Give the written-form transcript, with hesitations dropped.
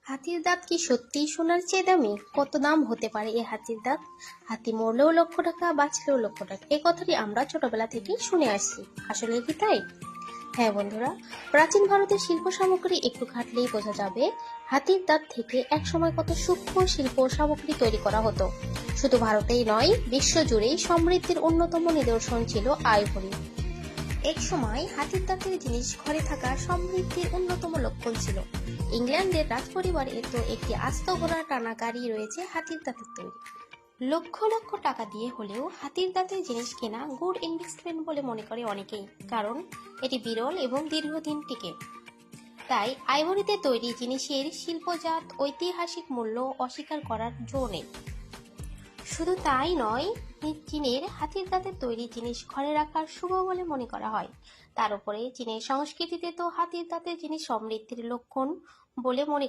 হাতির দাঁত কি সত্যিই সোনার চেয়ে দামি? কত দাম হতে পারে এই হাতির দাঁত? হাতি মরলেও লক্ষ টাকা, বাঁচলেও লক্ষ টাকা, এই কথাটি আমরা ছোটবেলা থেকেই শুনে আসছি। আসলে কি তাই? হ্যাঁ বন্ধুরা, প্রাচীন ভারতের শিল্প সামগ্রী একটু ঘাটলেই বোঝা যাবে হাতির দাঁত থেকে একসময় কত সূক্ষ্ম শিল্প সামগ্রী তৈরি করা হতো। শুধু ভারতেই নয়, বিশ্ব জুড়েই সমৃদ্ধির অন্যতম নিদর্শন ছিল আইভরি। এক সময় হাতির দাঁতের জিনিস ঘরে থাকা সমৃদ্ধির অন্যতম লক্ষণ ছিল। ইংল্যান্ডের রাজপরিবারে তো একটি আস্ত ঘোড়ার টানা গাড়ি রয়েছে হাতির দাঁতের তৈরি। লক্ষ লক্ষ টাকা দিয়ে হলেও হাতির দাঁতের জিনিস কেনা গুড ইনভেস্টমেন্ট বলে মনে করে অনেকেই, কারণ এটি বিরল এবং দীর্ঘদিন টিকে। তাই আইভরিতে তৈরি জিনিসের শিল্পজাত ঐতিহাসিক মূল্য অস্বীকার করার জো নেই। শুধু তাই নয়, চীনের হাতির দাঁতের তৈরি জিনিস ঘরে রাখার শুভ বলে মনে করা হয়। তার উপরে চীনের সংস্কৃতিতে তো হাতির দাঁতের জিনিস সমৃদ্ধির লক্ষণ বলে মনে